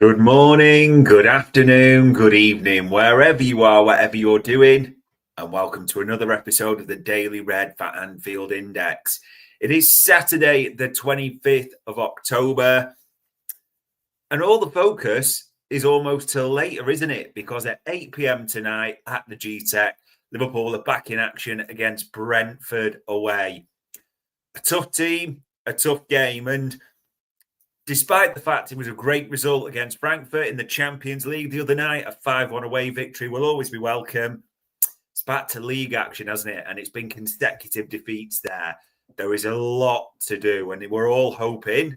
Good morning, good afternoon, good evening, wherever you are, whatever you're doing, and welcome to another episode of the Daily Red for Anfield Index. It is Saturday, the 25th of October, and all the focus is almost till later, isn't it? Because at 8 p.m. tonight at the G-Tech, Liverpool are back in action against Brentford away. A tough team, a tough game, and despite the fact it was a great result against Frankfurt in the Champions League the other night, a 5-1 away victory will always be welcome. It's back to league action, hasn't it? And it's been consecutive defeats there. There is a lot to do, and we're all hoping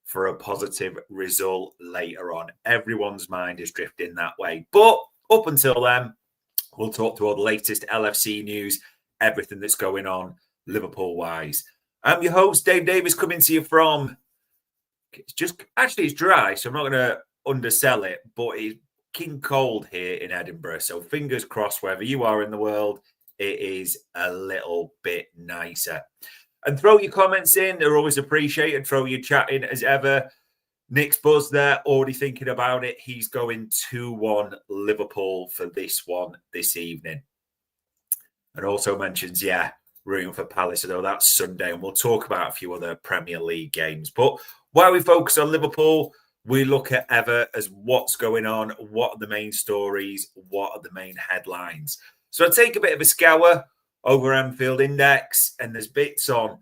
for a positive result later on. Everyone's mind is drifting that way. But up until then, we'll talk through all the latest LFC news, everything that's going on Liverpool-wise. I'm your host, Dave Davis, coming to you from... It's dry, so I'm not going to undersell it, but it's king cold here in Edinburgh. So fingers crossed, wherever you are in the world, it is a little bit nicer. And throw your comments in. They're always appreciated. Throw your chat in as ever. Nick's buzz there, already thinking about it. He's going 2-1 Liverpool for this one this evening. And also mentions, rooting for Palace, although that's Sunday. And we'll talk about a few other Premier League games. But while we focus on Liverpool, we look at Ever as what's going on, what are the main stories, what are the main headlines. So I take a bit of a scour over Anfield Index, and there's bits on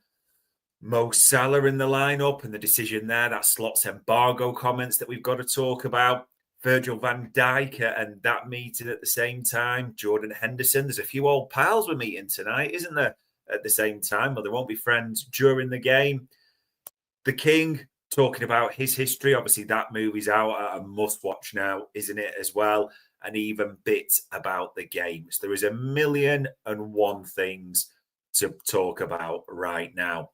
Mo Salah in the lineup and the decision there. That slots embargo comments that we've got to talk about. Virgil van Dijk and that meeting at the same time. Jordan Henderson. There's a few old pals we're meeting tonight, isn't there? At the same time, but there won't be friends during the game. The King talking about his history. Obviously, that movie's out, a must-watch now, isn't it, as well? And even bits about the games. There is a million and one things to talk about right now.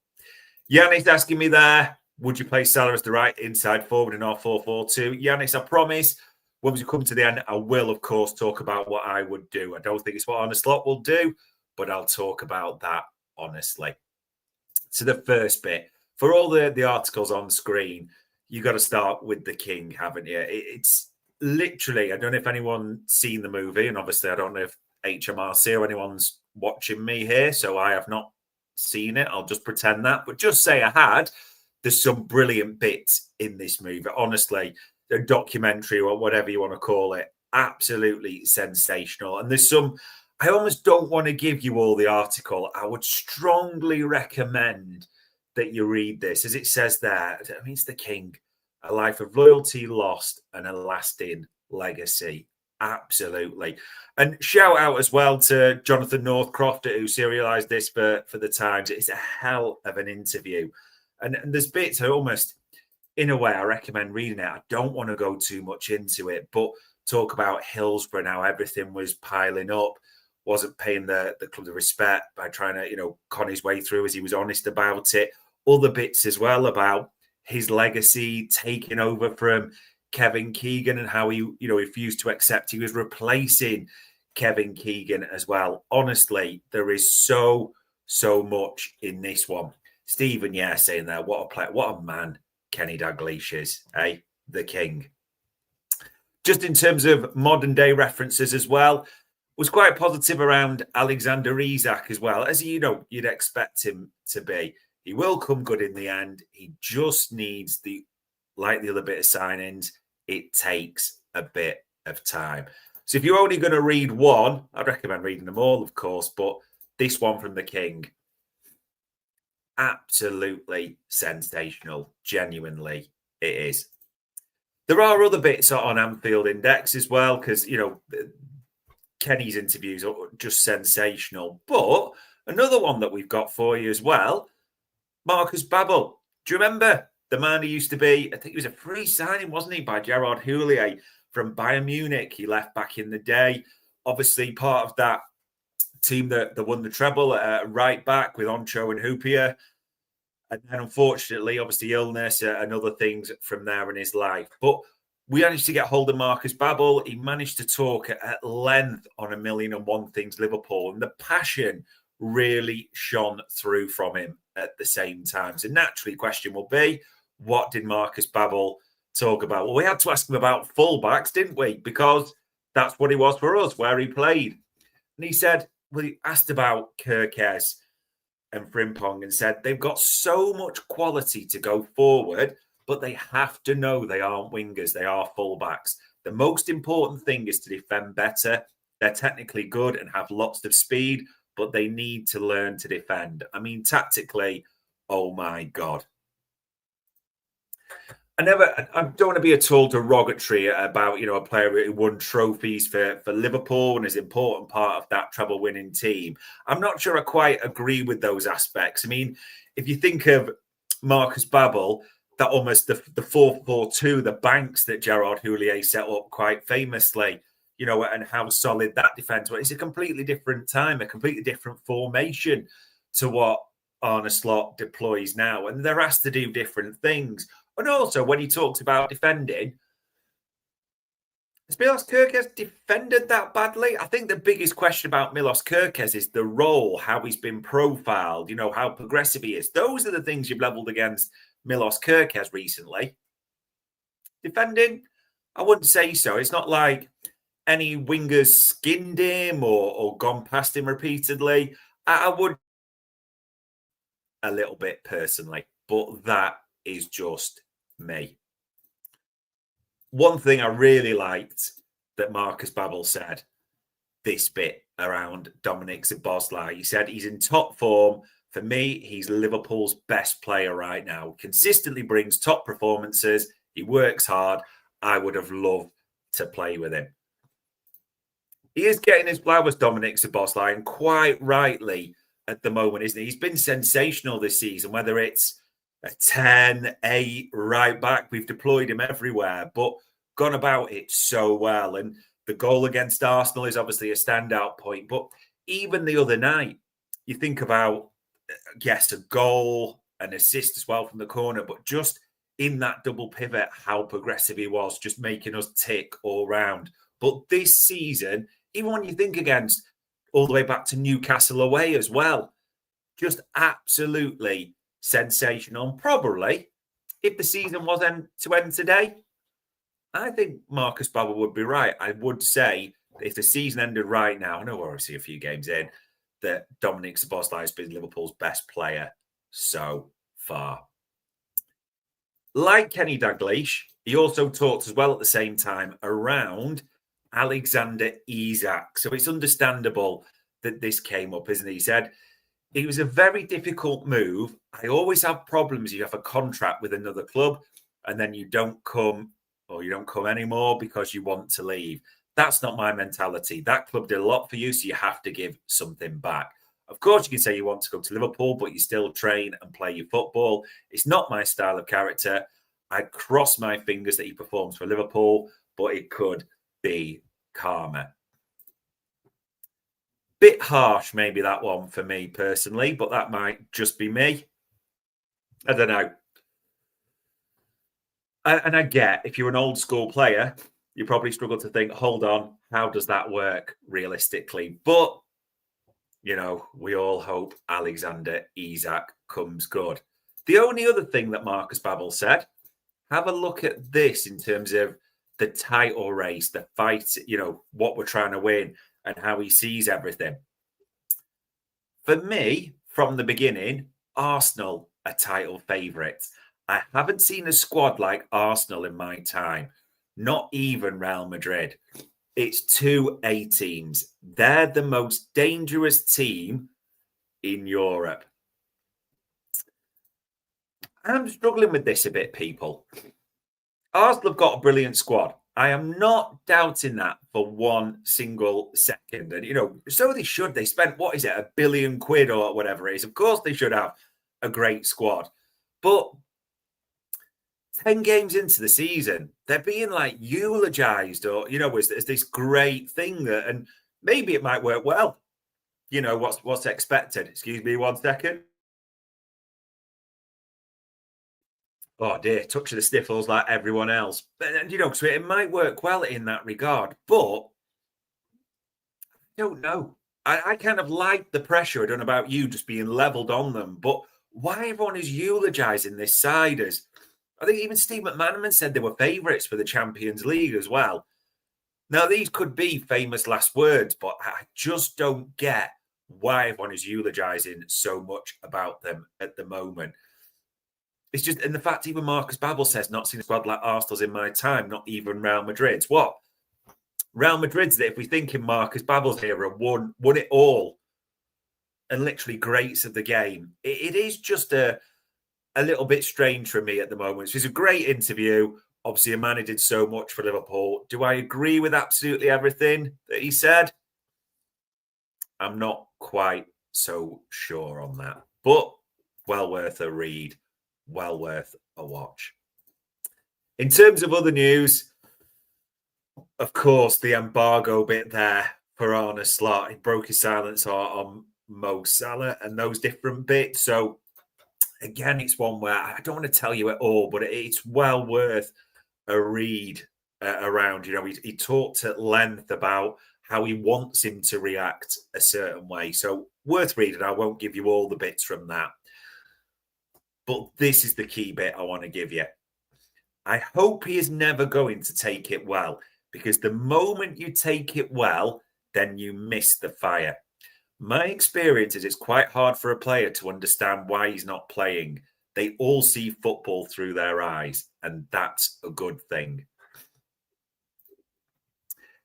Yannick's asking me there, would you play Salah as the right inside forward in our 4-4-2? Yannick, I promise, when we come to the end, I will, of course, talk about what I would do. I don't think it's what Arne Slot will do, but I'll talk about that honestly. So the first bit, for all the articles on screen, you got to start with the King, haven't you? It's literally, I don't know if anyone's seen the movie, and obviously I don't know if HMRC or anyone's watching me here, so I have not seen it. I'll just pretend that, but just say I had. There's some brilliant bits in this movie. Honestly, the documentary or whatever you want to call it, absolutely sensational. And there's some, I almost don't want to give you all the article. I would strongly recommend that you read this. As it says there, I mean, it's the King, a life of loyalty lost and a lasting legacy. Absolutely. And shout out as well to Jonathan Northcroft, who serialized this for the Times. It's a hell of an interview. And there's bits I almost, in a way, I recommend reading it. I don't want to go too much into it, but talk about Hillsborough now. Everything was piling up. Wasn't paying the club the respect by trying to, con his way through, as he was honest about it. Other bits as well about his legacy, taking over from Kevin Keegan and how he, refused to accept he was replacing Kevin Keegan as well. Honestly, there is so much in this one. Stephen, saying that, what a player, what a man Kenny Dalglish is, the King. Just in terms of modern day references as well, was quite positive around Alexander Isak as well. As you'd expect him to be. He will come good in the end. He just needs like the other bit of signings, it takes a bit of time. So if you're only going to read one, I'd recommend reading them all, of course, but this one from the King, absolutely sensational. Genuinely, it is. There are other bits on Anfield Index as well, because, Kenny's interviews are just sensational. But another one that we've got for you as well, Marcus Babbel. Do you remember the man who used to be, I think he was a free signing, wasn't he, by Gerard Houllier from Bayern Munich? He left back in the day. Obviously part of that team that won the treble right back with Oncho and Hoopier. And then unfortunately, obviously illness and other things from there in his life. But we managed to get hold of Marcus Babbel. He managed to talk at length on A Million and One Things Liverpool. And the passion really shone through from him at the same time. So naturally, question will be, what did Marcus Babbel talk about. Well, we had to ask him about fullbacks, didn't we? Because that's what he was for us, where he played. And he said, well, he asked about Kirkes and Frimpong and said they've got so much quality to go forward, but they have to know they aren't wingers, they are fullbacks. The most important thing is to defend better. They're technically good and have lots of speed, but they need to learn to defend. I mean, tactically, oh my God. I don't want to be at all derogatory about, a player who won trophies for Liverpool and is an important part of that treble winning team. I'm not sure I quite agree with those aspects. I mean, if you think of Marcus Babbel, that almost the 4-4-2, the banks that Gerard Houllier set up quite famously, and how solid that defense was. It's a completely different time, a completely different formation to what Arne Slot deploys now. And they're asked to do different things. And also, when he talks about defending, has Milos Kerkez defended that badly? I think the biggest question about Milos Kerkez is the role, how he's been profiled, how progressive he is. Those are the things you've levelled against Milos Kerkez recently. Defending, I wouldn't say so. It's not like any wingers skinned him or gone past him repeatedly. I would a little bit personally, but that is just me. One thing I really liked that Marcus Babbel said, this bit around Dominic Szoboszlai. He said he's in top form. For me, he's Liverpool's best player right now. Consistently brings top performances. He works hard. I would have loved to play with him. He is getting his flowers, Dominic Szoboszlai, and quite rightly at the moment, isn't he? He's been sensational this season, whether it's a 10, 8, right back. We've deployed him everywhere, but gone about it so well. And the goal against Arsenal is obviously a standout point. But even the other night, you think about, yes, a goal, an assist as well from the corner, but just in that double pivot, how progressive he was, just making us tick all round. But this season, even when you think against all the way back to Newcastle away as well, just absolutely sensational. And probably, if the season was to end today, I think Marcus Babbel would be right. I would say if the season ended right now, I know we're obviously a few games in, that Dominic Szoboszlai has been Liverpool's best player so far. Like Kenny Dalglish, he also talked as well at the same time around Alexander Isak. So it's understandable that this came up, isn't it? He said, it was a very difficult move. I always have problems. You have a contract with another club and then you don't come anymore because you want to leave. That's not my mentality. That club did a lot for you, so you have to give something back. Of course, you can say you want to go to Liverpool, but you still train and play your football. It's not my style of character. I cross my fingers that he performs for Liverpool, but it could be calmer. Bit harsh, maybe that one for me personally, but that might just be me. I don't know. And I get, if you're an old school player, you probably struggle to think, hold on, how does that work realistically? But, we all hope Alexander Isak comes good. The only other thing that Marcus Babbel said, have a look at this in terms of the title race, the fight, what we're trying to win and how he sees everything. For me, from the beginning, Arsenal are title favourites. I haven't seen a squad like Arsenal in my time, not even Real Madrid. It's 2 A teams. They're the most dangerous team in Europe. I'm struggling with this a bit, people. Arsenal have got a brilliant squad. I am not doubting that for one single second. And, so they should. They spent, £1 billion or whatever it is. Of course they should have a great squad. But 10 games into the season, they're being eulogized or, as this great thing that, and maybe it might work well. What's expected. Excuse me 1 second. Oh dear, touch of the sniffles like everyone else. And, so it might work well in that regard, but I don't know. I kind of like the pressure. I don't know about you, just being levelled on them, but why everyone is eulogizing this side as, I think even Steve McManaman said they were favourites for the Champions League as well. Now, these could be famous last words, but I just don't get why everyone is eulogising so much about them at the moment. It's just, and the fact even Marcus Babbel says, not seen a squad like Arsenal's in my time, not even Real Madrid's. What? Real Madrid's, if we think in Marcus Babbel's era, won it all and literally greats of the game. It is just a little bit strange for me at the moment. It's a great interview. Obviously, a man who did so much for Liverpool. Do I agree with absolutely everything that he said? I'm not quite so sure on that, but well worth a read, well worth a watch. In terms of other news, of course, the embargo bit there for Arne Slot. He broke his silence on Mo Salah and those different bits. So, again, it's one where I don't want to tell you it all, but it's well worth a read around. You know, he talked at length about how he wants him to react a certain way. So, worth reading. I won't give you all the bits from that. But this is the key bit I want to give you. I hope he is never going to take it well, because the moment you take it well, then you miss the fire. My experience is it's quite hard for a player to understand why he's not playing. They all see football through their eyes, and that's a good thing.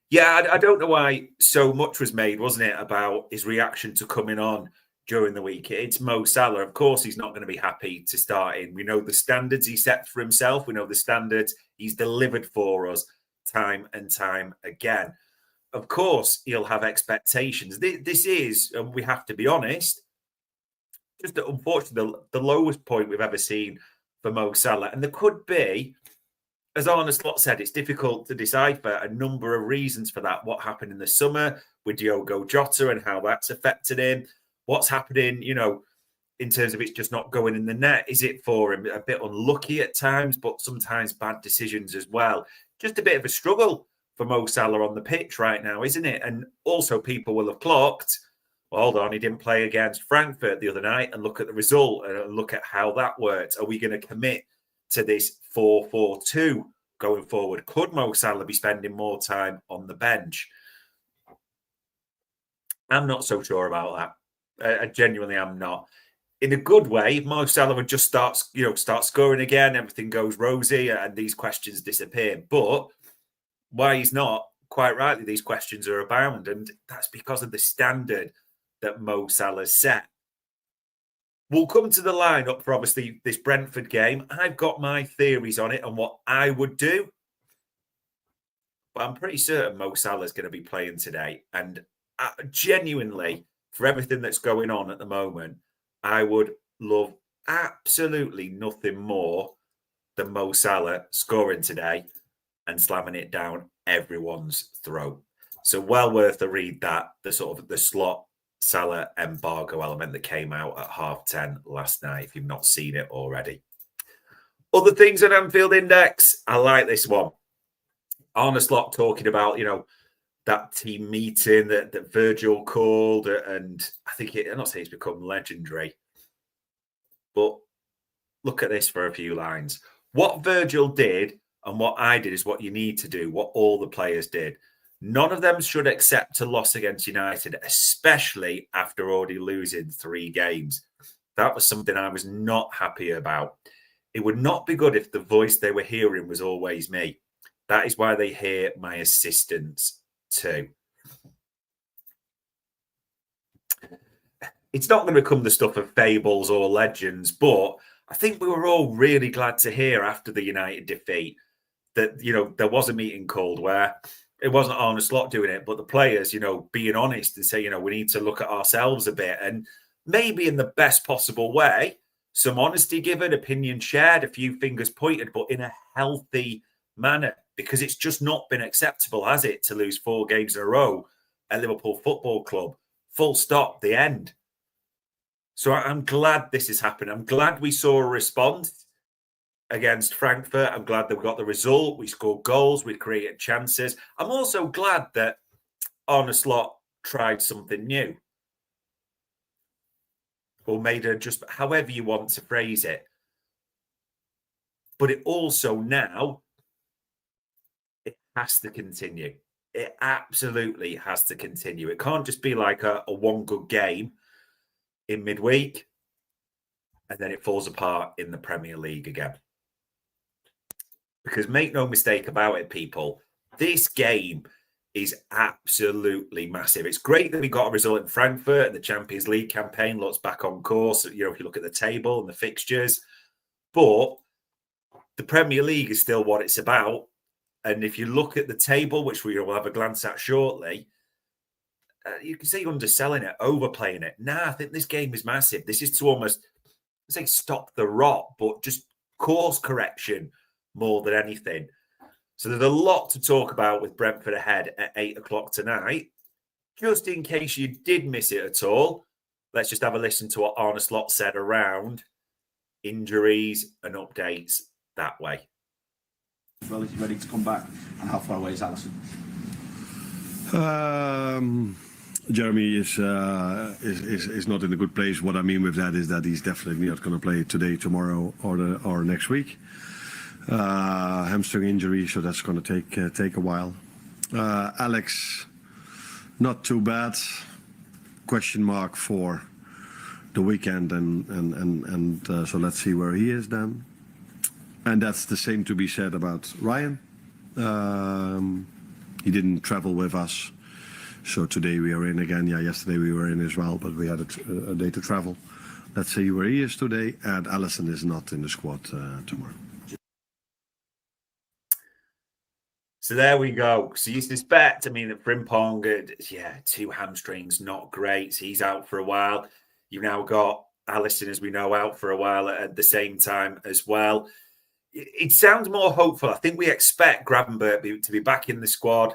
Yeah, I don't know why so much was made, wasn't it, about his reaction to coming on during the week. It's Mo Salah. Of course, he's not going to be happy to start in. We know the standards he set for himself. We know the standards he's delivered for us time and time again. Of course, he'll have expectations. This is, and we have to be honest, just unfortunately the lowest point we've ever seen for Mo Salah. And there could be, as Arne Slot said, it's difficult to decipher a number of reasons for that. What happened in the summer with Diogo Jota and how that's affected him. What's happening, you know, in terms of it's just not going in the net. Is it for him a bit unlucky at times, but sometimes bad decisions as well? Just a bit of a struggle for Mo Salah on the pitch right now, isn't it? And also people will have clocked, well, hold on, he didn't play against Frankfurt the other night, and look at the result and look at how that worked. Are we going to commit to this 4-4-2 going forward? Could Mo Salah be spending more time on the bench? I'm not so sure about that. I genuinely am not. In a good way, if Mo Salah would just start scoring again, everything goes rosy and these questions disappear. But why he's not, quite rightly, these questions are abound. And that's because of the standard that Mo Salah set. We'll come to the lineup for obviously this Brentford game. I've got my theories on it and what I would do. But I'm pretty certain Mo Salah is going to be playing today. And genuinely, for everything that's going on at the moment, I would love absolutely nothing more than Mo Salah scoring today and slamming it down everyone's throat. So well worth a read, that the sort of the Slot Salah embargo element that came out at 10:30 last night, if you've not seen it already. Other things on Anfield Index, I like this one. Arne Slot talking about, you know, that team meeting that Virgil called, and I think I'm not saying it's become legendary, but look at this for a few lines. What Virgil did and what I did is what you need to do, what all the players did. None of them should accept a loss against United, especially after already losing 3 games. That was something I was not happy about. It would not be good if the voice they were hearing was always me. That is why they hear my assistants too. It's not going to become the stuff of fables or legends, but I think we were all really glad to hear after the United defeat that, you know, there was a meeting called where it wasn't Arne Slot doing it, but the players, you know, being honest and say, you know, we need to look at ourselves a bit, and maybe in the best possible way, some honesty given, opinion shared, a few fingers pointed, but in a healthy manner, because it's just not been acceptable, has it, to lose 4 games in a row at Liverpool Football Club? Full stop, the end. So I'm glad this has happened. I'm glad we saw a response against Frankfurt. I'm glad that we got the result. We scored goals. We created chances. I'm also glad that Arne Slot tried something new, or made a just however you want to phrase it. But it also now, it has to continue. It absolutely has to continue. It can't just be like a one good game in midweek and then it falls apart in the Premier League again. Because make no mistake about it, people, this game is absolutely massive. It's great that we got a result in Frankfurt and the Champions League campaign looks back on course. If you look at the table and the fixtures, but the Premier League is still what it's about. And if you look at the table, which we will have a glance at shortly, you can see underselling it, overplaying it. I think this game is massive. This is to almost, say, stop the rot, but just course correction more than anything. So there's a lot to talk about with Brentford ahead at 8 o'clock tonight. Just in case you did miss it at all, let's just have a listen to what Arne Slot said around injuries and updates that way. Well, is he ready to come back? And how far away is Alisson? Jeremy is not in a good place. What I mean with that is that he's definitely not going to play today, tomorrow, or next week. Hamstring injury, so that's going to take a while. Alex, not too bad. Question mark for the weekend, and so let's see where he is then. And that's the same to be said about Ryan. He didn't travel with us, so today we are in again. Yeah, yesterday we were in as well, but we had a day to travel. Let's see where he is today. And Alisson is not in the squad tomorrow. So there we go. So you suspect, that Frimpong, 2 hamstrings, not great. So he's out for a while. You've now got Alisson, as we know, out for a while at the same time as well. It sounds more hopeful. I think we expect Gravenberch to be back in the squad.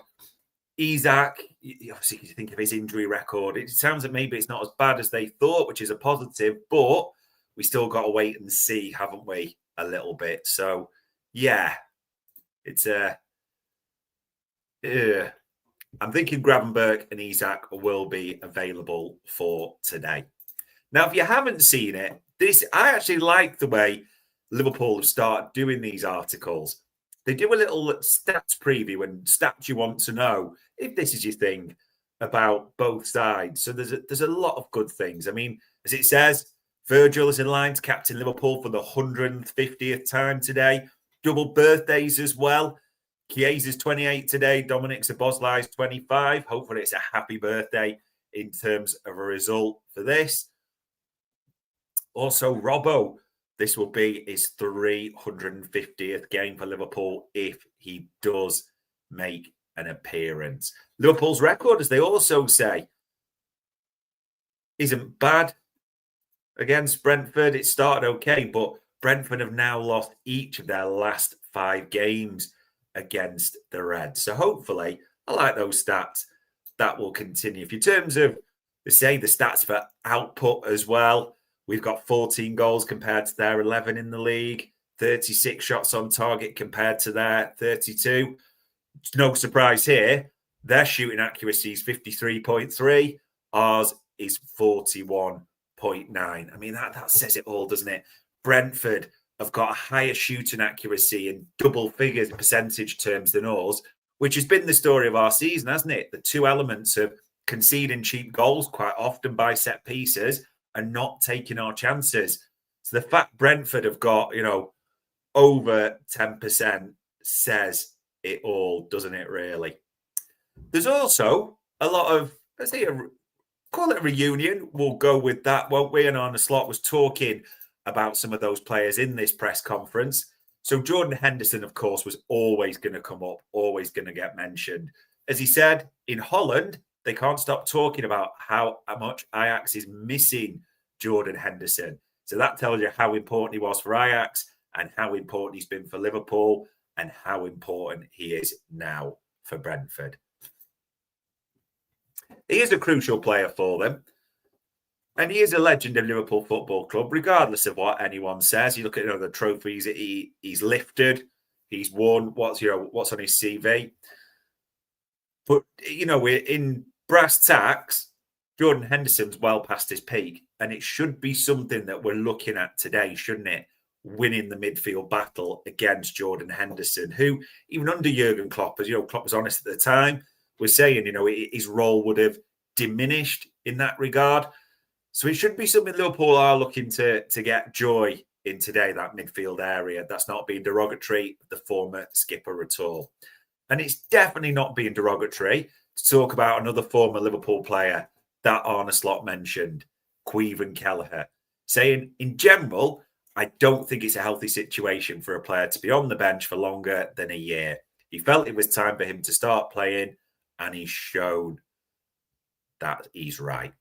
Isak, obviously, you think of his injury record. It sounds like maybe it's not as bad as they thought, which is a positive, but we still got to wait and see, haven't we, a little bit. So, yeah, it's I'm thinking Gravenberch and Isak will be available for today. Now, if you haven't seen it, I actually like the way Liverpool have started doing these articles. They do a little stats preview and stats you want to know if this is your thing about both sides. So there's a lot of good things. I mean, as it says, Virgil is in line to captain Liverpool for the 150th time today. Double birthdays as well. Chiesa's 28 today. Dominic Szoboszlai's 25. Hopefully it's a happy birthday in terms of a result for this. Also, Robbo, this will be his 350th game for Liverpool if he does make an appearance. Liverpool's record, as they also say, isn't bad against Brentford. It started okay, but Brentford have now lost each of their last 5 games against the Reds. So hopefully, I like those stats. That will continue. In terms of, say, the stats for output as well, we've got 14 goals compared to their 11 in the league, 36 shots on target compared to their 32. No surprise here. Their shooting accuracy is 53.3. Ours is 41.9. I mean, that says it all, doesn't it? Brentford have got a higher shooting accuracy in double figures in percentage terms than us, which has been the story of our season, hasn't it? The 2 elements of conceding cheap goals quite often by set pieces and not taking our chances. So the fact Brentford have got, over 10% says it all, doesn't it, really? There's also a lot of, let's say, call it a reunion. We'll go with that, won't we? And Arne Slot was talking about some of those players in this press conference. So Jordan Henderson, of course, was always going to come up, always going to get mentioned. As he said, in Holland, they can't stop talking about how much Ajax is missing Jordan Henderson. So that tells you how important he was for Ajax and how important he's been for Liverpool and how important he is now for Brentford. He is a crucial player for them. And he is a legend of Liverpool Football Club, regardless of what anyone says. You look at the trophies that he's lifted, he's won, what's on his CV. But, we're in brass tacks, Jordan Henderson's well past his peak. And it should be something that we're looking at today, shouldn't it? winning the midfield battle against Jordan Henderson, who even under Jurgen Klopp, as Klopp was honest at the time, was saying, his role would have diminished in that regard. So it should be something Liverpool are looking to get joy in today, that midfield area. That's not being derogatory of the former skipper at all. And it's definitely not being derogatory to talk about another former Liverpool player that Arne Slot mentioned, Caoimhin Kelleher, saying, in general, I don't think it's a healthy situation for a player to be on the bench for longer than a year. He felt it was time for him to start playing, and he's shown that he's right.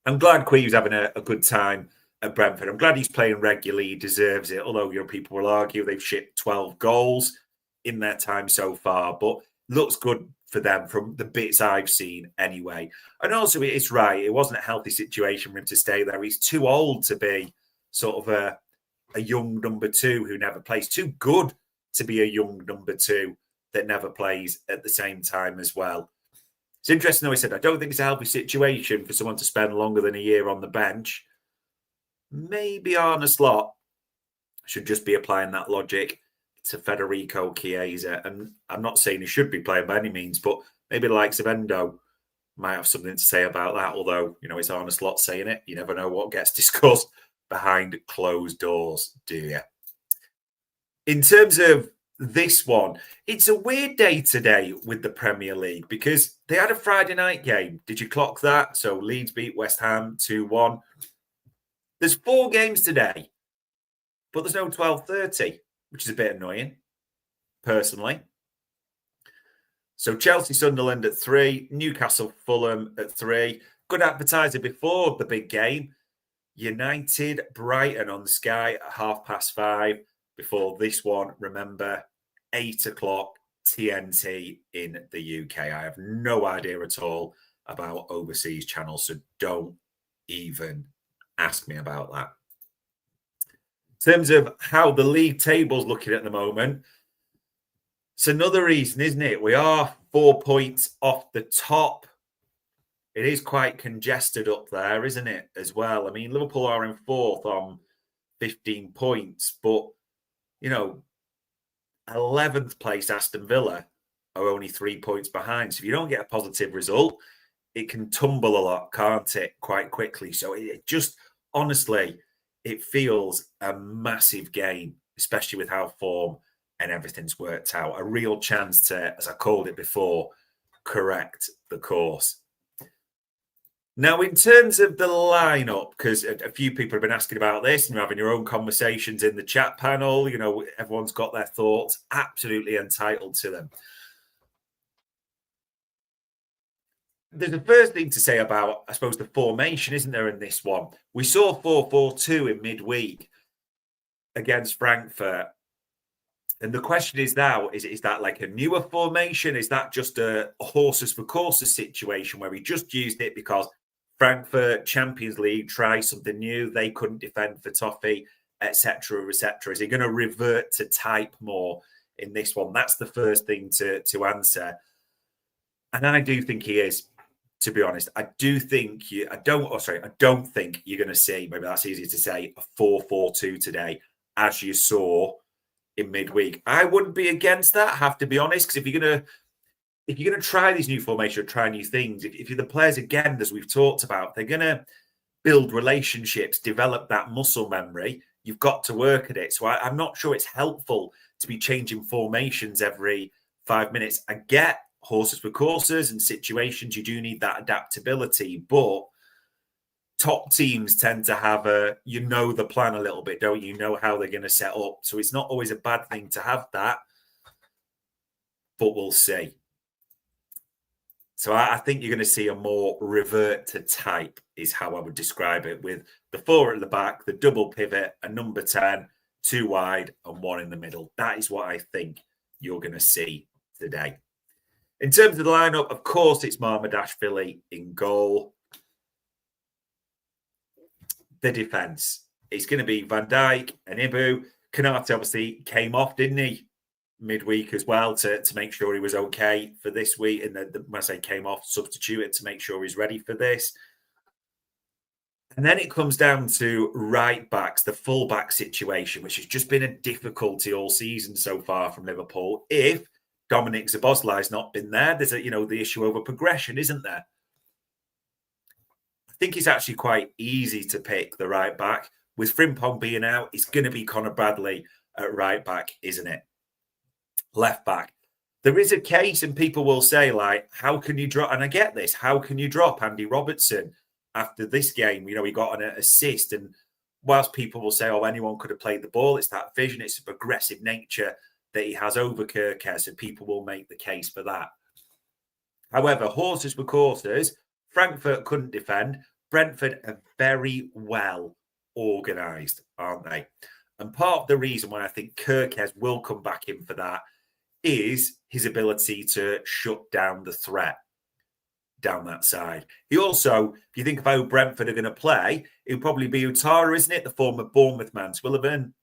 I'm glad Caoimhin's having a good time at Brentford. I'm glad he's playing regularly. He deserves it, although people will argue they've shipped 12 goals in their time so far, but looks good for them from the bits I've seen anyway. And also, it's right. It wasn't a healthy situation for him to stay there. He's too old to be sort of a young number two who never plays. Too good to be a young number two that never plays at the same time as well. It's interesting, though, he said, I don't think it's a healthy situation for someone to spend longer than a year on the bench. Maybe Arne Slot should just be applying that logic to Federico Chiesa. And I'm not saying he should be playing by any means, but maybe the likes of Endo might have something to say about that. Although, it's Arne Slot saying it. You never know what gets discussed behind closed doors, do you? In terms of this one, it's a weird day today with the Premier League because they had a Friday night game. Did you clock that? So Leeds beat West Ham 2-1. There's 4 games today, but there's no 12:30, which is a bit annoying, personally. So Chelsea Sunderland at 3, Newcastle Fulham at 3. Good advertiser before the big game. United Brighton on the Sky at 5:30. Before this one, remember, 8 o'clock TNT in the UK. I have no idea at all about overseas channels, so don't even ask me about that. In terms of how the league table's looking at the moment, it's another reason, isn't it? We are 4 points off the top. It is quite congested up there, isn't it, as well? I mean, Liverpool are in 4th on 15 points, but 11th place Aston Villa are only 3 points behind. So if you don't get a positive result, it can tumble a lot, can't it, quite quickly. So it just, honestly, it feels a massive game, especially with how form and everything's worked out. A real chance to, as I called it before, correct the course. Now, in terms of the lineup, because a few people have been asking about this and you're having your own conversations in the chat panel, everyone's got their thoughts, absolutely entitled to them. There's the first thing to say about, I suppose, the formation, isn't there, in this one? We saw 4-4-2 in midweek against Frankfurt. And the question is now, is that like a newer formation? Is that just a horses for courses situation where we just used it because Frankfurt, Champions League, try something new, they couldn't defend for Toffee, etc., etc.? Is he going to revert to type more in this one? That's the first thing to answer. And I do think he is, to be honest. I don't think you're going to see, maybe that's easier to say, a 4-4-2 today, as you saw in midweek. I wouldn't be against that, I have to be honest, because if you're going to try these new formations or try new things, if you're the players, again, as we've talked about, they're going to build relationships, develop that muscle memory. You've got to work at it. So I'm not sure it's helpful to be changing formations every 5 minutes. I get horses for courses and situations. You do need that adaptability, but top teams tend to have the plan a little bit, don't you? Know how they're going to set up. So it's not always a bad thing to have that, but we'll see. So I think you're going to see a more revert to type is how I would describe it, with the 4 at the back, the double pivot, a number 10, 2 wide and 1 in the middle. That is what I think you're going to see today. In terms of the lineup, of course, it's Marmadashvili in goal. The defence, it's going to be Van Dijk and Ibu. Konate obviously came off, didn't he, midweek as well to make sure he was okay for this week. And when I say came off, substituted to make sure he's ready for this. And then it comes down to right backs, the full back situation, which has just been a difficulty all season so far from Liverpool. If Dominic Szoboszlai's not been there, there's the issue over progression, isn't there? I think it's actually quite easy to pick the right back. With Frimpong being out, it's going to be Conor Bradley at right back, isn't it? Left back. There is a case, and people will say, like, how can you drop? And I get this. How can you drop Andy Robertson after this game? He got an assist. And whilst people will say, oh, anyone could have played the ball, it's that vision, it's the progressive nature that he has over Kerkez, and people will make the case for that. However, horses for courses, Frankfurt couldn't defend. Brentford are very well organised, aren't they? And part of the reason why I think Kerkez will come back in for that is his ability to shut down the threat down that side. He also, if you think of how Brentford are going to play, it'll probably be Utara, isn't it? The former Bournemouth man. So we'll have an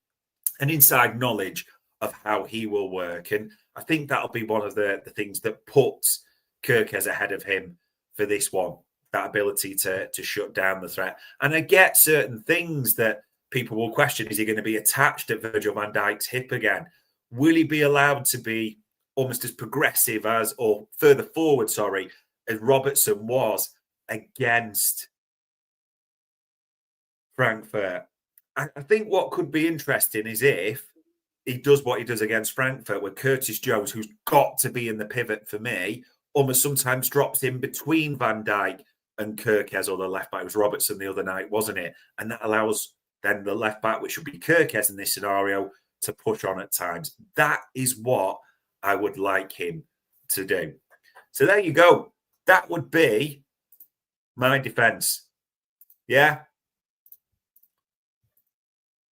inside knowledge of how he will work. And I think that'll be one of the things that puts Kerkez ahead of him for this one, that ability to shut down the threat. And I get certain things that people will question. Is he going to be attached at Virgil van Dijk's hip again? Will he be allowed to be almost as progressive as, or further forward, as Robertson was against Frankfurt? I think what could be interesting is if he does what he does against Frankfurt, where Curtis Jones, who's got to be in the pivot for me, almost sometimes drops in between Van Dijk and Kerkez, or the left back. It was Robertson the other night, wasn't it? And that allows then the left back, which would be Kerkez in this scenario, to push on at times. That is what I would like him to do. So there you go. That would be my defence. Yeah.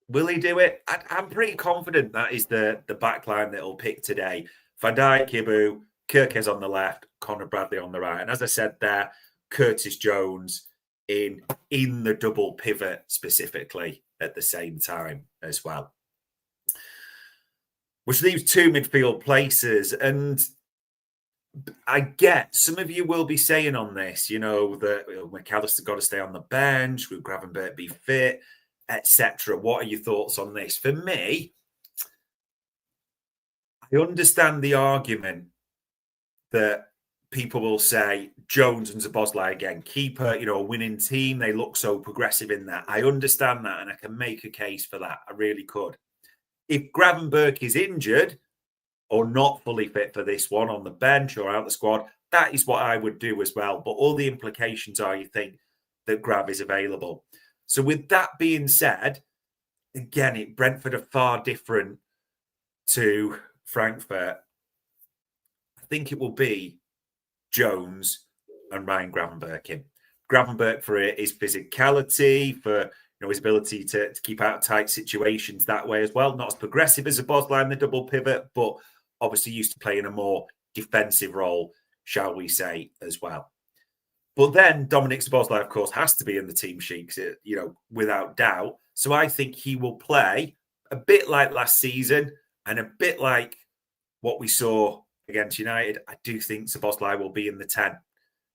Will he do it? I'm pretty confident that is the back line that he'll pick today. Van Dijk, Ibu, Kerkez on the left, Conor Bradley on the right. And as I said there, Curtis Jones in the double pivot specifically at the same time as well. Which leaves two midfield places. And I get some of you will be saying on this, that McAllister got to stay on the bench, will Gravenberch be fit, etc. What are your thoughts on this? For me, I understand the argument that people will say Jones and Szoboszlai again, keeper, a winning team. They look so progressive in that. I understand that, and I can make a case for that. I really could. If Gravenberch is injured or not fully fit for this one on the bench or out the squad, that is what I would do as well. But all the implications are, you think, that Grav is available. So with that being said, again, Brentford are far different to Frankfurt. I think it will be Jones and Ryan Gravenberch in. Gravenberch for his physicality, for his ability to keep out of tight situations that way as well. Not as progressive as a Szoboszlai in the double pivot, but obviously used to playing a more defensive role, shall we say, as well. But then Dominic Szoboszlai, of course, has to be in the team sheet, without doubt. So I think he will play a bit like last season and a bit like what we saw against United. I do think Szoboszlai will be in the 10,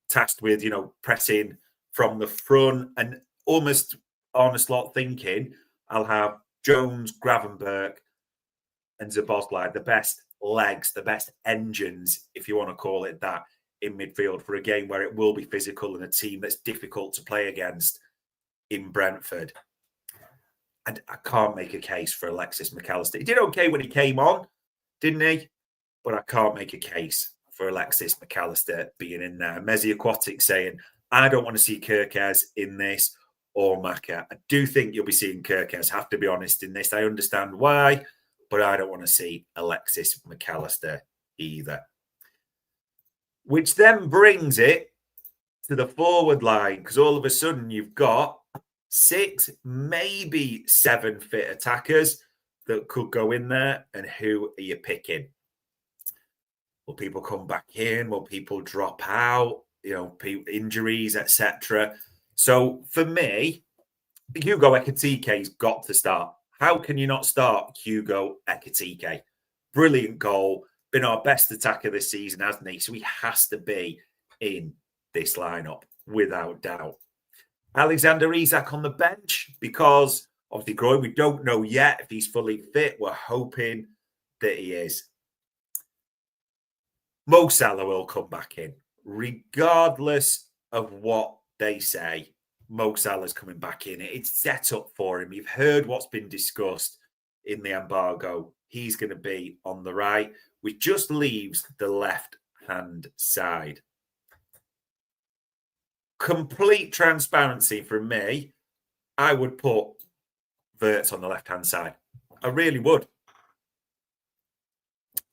tasked with, pressing from the front, and almost on a slot thinking I'll have Jones, Gravenberch and Szoboszlai, the best legs, the best engines, if you want to call it that, in midfield for a game where it will be physical and a team that's difficult to play against in Brentford. And I can't make a case for Alexis McAllister. He did okay when he came on, didn't he? But I can't make a case for Alexis McAllister being in there. Mezzi Aquatic saying, I don't want to see Kerkez in this or Maka. I do think you'll be seeing Kerkez, have to be honest, in this. I understand why, but I don't want to see Alexis McAllister either. Which then brings it to the forward line, because all of a sudden you've got 6, maybe 7 fit attackers that could go in there. And who are you picking? Will people come back in? Will people drop out? Injuries, etc. So for me, Hugo Ekitiké's got to start. How can you not start Hugo Ekitike? Brilliant goal. Been our best attacker this season, hasn't he? So he has to be in this lineup, without doubt. Alexander Isak on the bench because obviously groin, we don't know yet if he's fully fit. We're hoping that he is. Mo Salah will come back in, regardless of what they say. Mo Salah's coming back in. It's set up for him. You've heard what's been discussed in the embargo. He's going to be on the right, which just leaves the left-hand side. Complete transparency from me, I would put Wirtz on the left-hand side. I really would.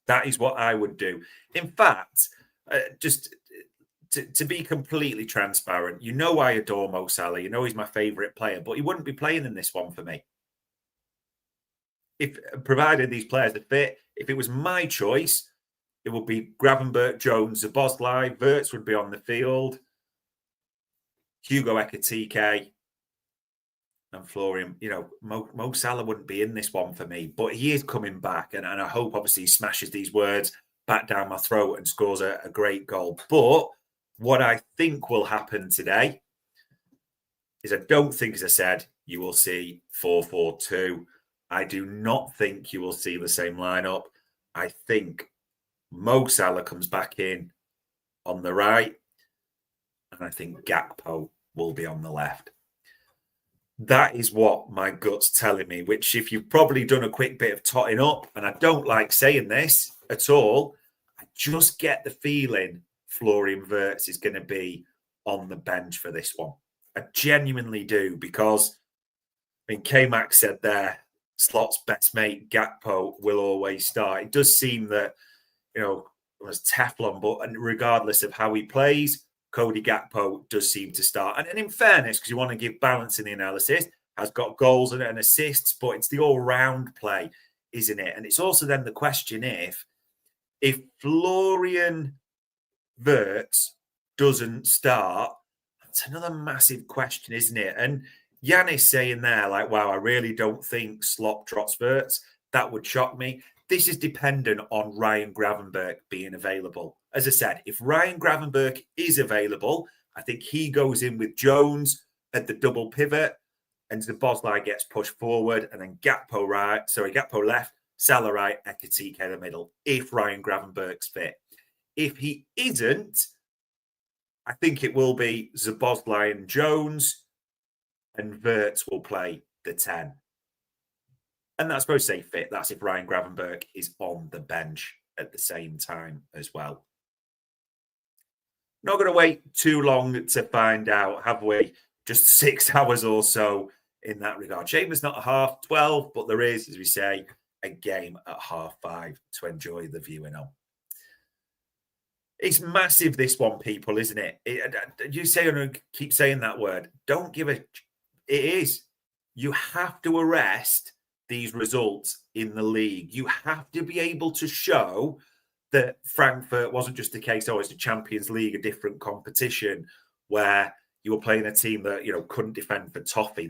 That is what I would do. In fact, just to be completely transparent, you know I adore Mo Salah. You know he's my favourite player, but he wouldn't be playing in this one for me. If provided these players are fit, if it was my choice, it would be Gravenberch, Jones, Szoboszlai, Wirtz would be on the field, Hugo Ekitike, and Florian. You know, Mo Salah wouldn't be in this one for me, but he is coming back, and I hope obviously he smashes these words back down my throat and scores a great goal. But what I think will happen today is I don't think, as I said, you will see 4-4-2. I do not think you will see the same lineup. I think Mo Salah comes back in on the right, and I think Gakpo will be on the left. That is what my gut's telling me, which if you've probably done a quick bit of totting up, and I don't like saying this at all, I just get the feeling Florian Wirtz is going to be on the bench for this one. I genuinely do, because I mean, K-Max said there, Slot's best mate, Gakpo, will always start. It does seem that, you know, it was Teflon, but regardless of how he plays, Cody Gakpo does seem to start. And in fairness, because you want to give balance in the analysis, has got goals and assists, but it's the all-round play, isn't it? And it's also then the question if Florian Wirtz doesn't start, that's another massive question, isn't it? And Yanis saying there, like, wow, I really don't think Slot drops Wirtz. That would shock me. This is dependent on Ryan Gravenberch being available. As I said, if Ryan Gravenberch is available, I think he goes in with Jones at the double pivot, and Szoboszlai gets pushed forward, and then Gakpo left, Salah right, Ekitike in the middle, if Ryan Gravenberch's fit. If he isn't, I think it will be Szoboszlai and Jones, and Wirtz will play the 10. And that's supposed to say fit. That's if Ryan Gravenberch is on the bench at the same time as well. Not going to wait too long to find out, have we? Just 6 hours or so in that regard. Shame there's not a 12:30, but there is, as we say, a game at 5:30 to enjoy the viewing on. It's massive, this one, people, isn't it? You say, and keep saying that word. Don't give a... It is. You have to arrest these results in the league. You have to be able to show that Frankfurt wasn't just a case, it's the Champions League, a different competition where you were playing a team that, you know, couldn't defend for toffee.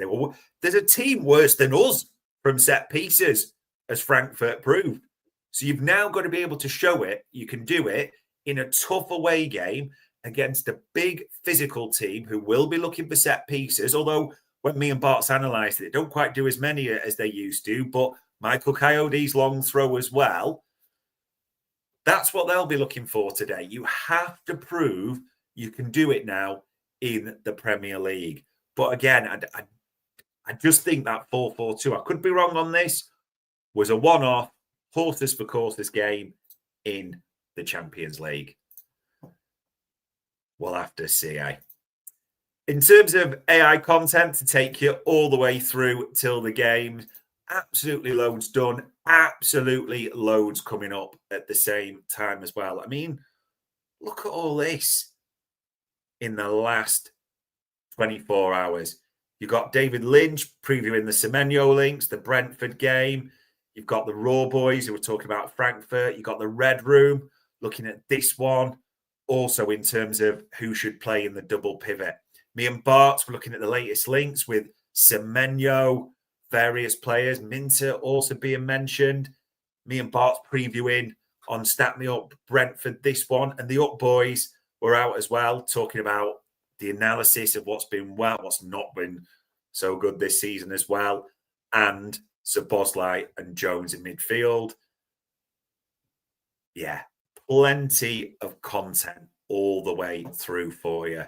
There's a team worse than us from set pieces, as Frankfurt proved. So you've now got to be able to show it. You can do it in a tough away game against a big physical team who will be looking for set pieces, although when me and Bart's analysed it, they don't quite do as many as they used to, but Michael Coyote's long throw as well. That's what they'll be looking for today. You have to prove you can do it now in the Premier League. But again, I just think that 4-4-2, I could be wrong on this, was a one-off, horses for courses game in the Champions League. We'll have to see, eh? In terms of AI content to take you all the way through till the game, absolutely loads done. Absolutely loads coming up at the same time as well. I mean, look at all this in the last 24 hours. You've got David Lynch previewing the Semenyo links, the Brentford game. You've got the Raw Boys who were talking about Frankfurt. You've got the Red Room looking at this one. Also in terms of who should play in the double pivot. Me and Bart were looking at the latest links with Semenyo, various players, Minter also being mentioned. Me and Bart's previewing on Stat Me Up Brentford this one. And the Up Boys were out as well, talking about the analysis of what's been well, what's not been so good this season as well, and Szoboszlai and Jones in midfield. Yeah, plenty of content all the way through for you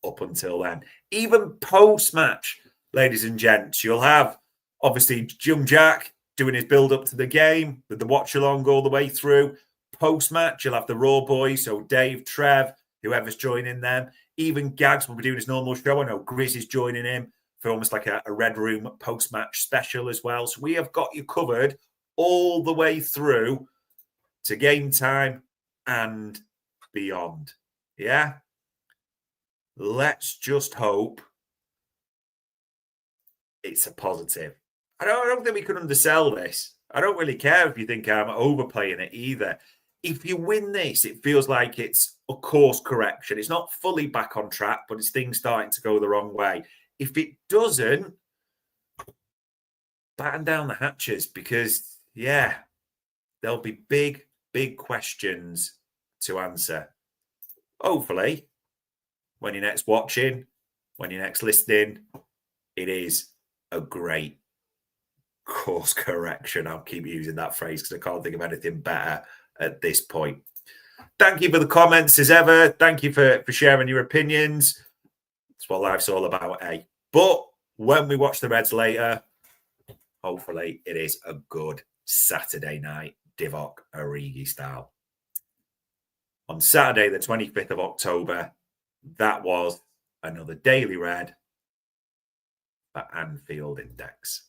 up until then. Even post-match, ladies and gents, you'll have, obviously, Young Jack doing his build-up to the game with the watch-along all the way through. Post-match, you'll have the Raw Boys, so Dave, Trev, whoever's joining them. Even Gags will be doing his normal show. I know Grizz is joining him for almost like a Red Room post-match special as well. So we have got you covered all the way through to game time and beyond. Yeah? Let's just hope it's a positive. I don't think we can undersell this. I don't really care if you think I'm overplaying it either. If you win this, it feels like it's a course correction. It's not fully back on track, but it's things starting to go the wrong way. If it doesn't, batten down the hatches because, yeah, there'll be big, big questions to answer. Hopefully, when you're next watching, when you're next listening, it is a great course correction. I'll keep using that phrase because I can't think of anything better at this point. Thank you for the comments as ever. Thank you for sharing your opinions. That's what life's all about, eh? But when we watch the Reds later, hopefully it is a good Saturday night, Divock Origi style. On Saturday, the 25th of October, that was another Daily Red for Anfield Index.